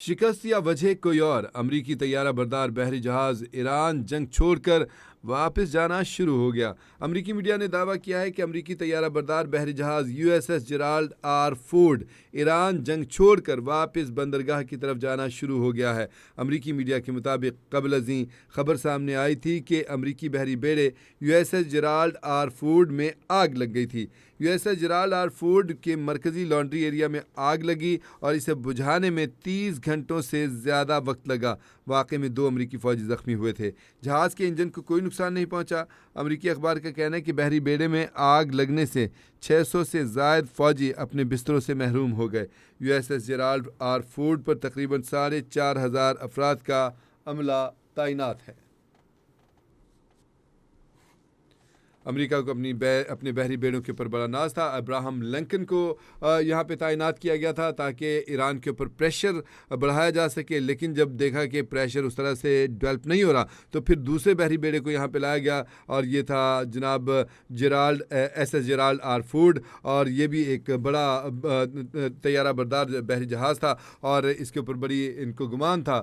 शिकस्त या वजह कोई और, अमरीकी तैयारा बरदार बहरी जहाज ईरान जंग छोड़कर वापस जाना शुरू हो गया। अमरीकी मीडिया ने दावा किया है कि अमरीकी तैयारा बरदार बहरी जहाज USS Gerald R Ford Iran जंग छोड़कर वापस बंदरगाह की तरफ जाना शुरू हो गया है। अमरीकी मीडिया के मुताबिक कबल अज़ीं खबर सामने आई थी कि अमरीकी बहरी बेड़े यूएसएस जेराल्ड आर फोर्ड में आग लग गई थी। यूएसएस जेराल्ड आर फोर्ड के मरकज़ी लॉन्ड्री एरिया में आग लगी और इसे बुझाने में 30 घंटों से ज़्यादा वक्त लगा। वाक़े में 2 अमरीकी फ़ौजी ज़ख्मी हुए थे। जहाज़ के इंजन को कोई नुकसान नहीं पहुंचा। अमरीकी अखबार का कहना है कि बहरी बेड़े में आग लगने से 600 से ज़ायद फ़ौजी अपने बिस्तरों से महरूम हो गए। यूएसएस जेराल्ड आर फोर्ड पर तकरीबन 4,500 अफराद का अमला तैनात है। अमेरिका को अपने बहरी बेड़ों के ऊपर बड़ा नाज था। अब्राहम लिंकन को यहाँ पे तैनात किया गया था ताकि ईरान के ऊपर प्रेशर बढ़ाया जा सके, लेकिन जब देखा कि प्रेशर उस तरह से डेवलप नहीं हो रहा तो फिर दूसरे बहरी बेड़े को यहाँ पे लाया गया और ये था जनाब एसएस जेराल्ड आर फोर्ड, और ये भी एक बड़ा तैयारा बरदार बहरी जहाज़ था और इसके ऊपर बड़ी इनको गुमान था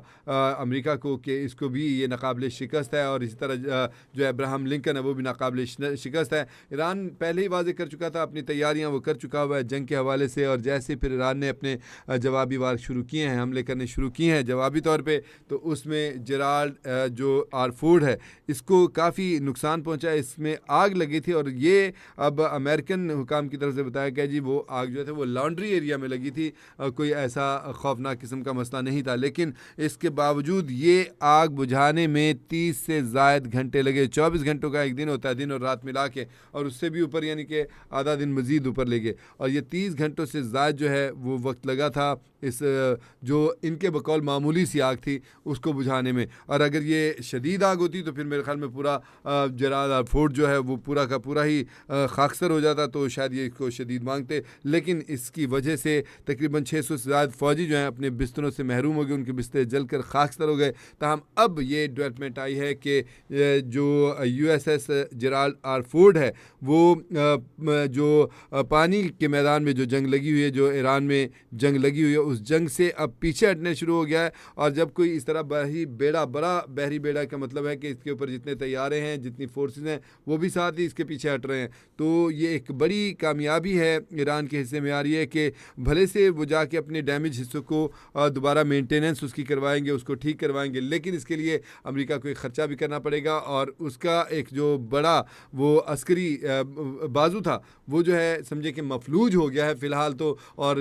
अमेरिका को कि इसको भी ये नाकाबिल शिकस्त है, और इसी तरह जो अब्राहम लिंकन है वो भी नाकाबिल शिकस्त है। ईरान पहले ही वाजे कर चुका था, अपनी तैयारियां वो कर चुका हुआ है जंग के हवाले से, और जैसे फिर ईरान ने अपने जवाबी वार शुरू किए हैं, हमले करने शुरू किए हैं जवाबी तौर पे, तो उसमें जेराल्ड जो आर फोर्ड है इसको काफ़ी नुकसान पहुंचा, इसमें आग लगी थी। और ये अब अमेरिकन हुकाम की तरफ से बताया गया जी वो आग जो है वो लॉन्ड्री एरिया में लगी थी, कोई ऐसा खौफनाक किस्म का मसला नहीं था, लेकिन इसके बावजूद ये आग बुझाने में 30 से ज़ायद घंटे लगे। 24 घंटों का एक दिन होता है, दिन और रात मिला के, और उससे भी ऊपर यानी कि आधा दिन मज़ीद ऊपर ले गए, और ये 30 घंटों से ज़ायद जो है वो वक्त लगा था इस जो इनके बकौल मामूली सी आग थी उसको बुझाने में। और अगर ये शदीद आग होती तो फिर मेरे ख्याल में पूरा जेराल्ड फोर्ड जो है वो पूरा का पूरा ही खाकसर हो जाता, तो शायद ये इसको शदीद मांगते, लेकिन इसकी वजह से तकरीबन 600 से ज़्यादा फ़ौजी जो हैं अपने बिस्तरों से महरूम हो गए, उनके बिस्तर जलकर खाकसर हो गए। ताहम अब ये डेवलपमेंट आई है कि जो यूएसएस जेराल्ड आर फोर्ड है वो जो पानी के मैदान में जो जंग लगी हुई है, जो ईरान में जंग लगी हुई है, उस जंग से अब पीछे हटने शुरू हो गया है। और जब कोई इस तरह बड़ा बहरी बेड़ा का मतलब है कि इसके ऊपर जितने तैयारे हैं, जितनी फोर्सेस हैं, वो भी साथ ही इसके पीछे हट रहे हैं, तो ये एक बड़ी कामयाबी है ईरान के हिस्से में आ रही है कि भले से वो जाके अपने डैमेज हिस्सों को दोबारा मेंटेनेंस उसकी करवाएंगे, उसको ठीक करवाएंगे, लेकिन इसके लिए अमेरिका को एक ख़र्चा भी करना पड़ेगा, और उसका एक जो बड़ा वो अस्करी बाजू था वो जो है समझे कि मफलूज हो गया है फ़िलहाल तो। और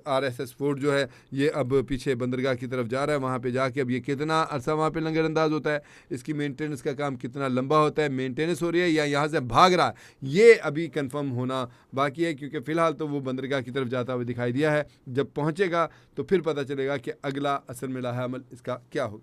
आरएसएस फोर्ड जो है ये अब पीछे बंदरगाह की तरफ जा रहा है, वहाँ पे जाके अब ये कितना अरसा वहाँ पे लंगर अंदाज होता है, इसकी मेंटेनेंस का काम कितना लंबा होता है, मेंटेनेंस हो रही है या यहाँ से भाग रहा है, ये अभी कंफर्म होना बाकी है, क्योंकि फ़िलहाल तो वो बंदरगाह की तरफ जाता हुआ दिखाई दिया है। जब पहुँचेगा तो फिर पता चलेगा कि अगला असल में लाहा अमल इसका क्या होगा।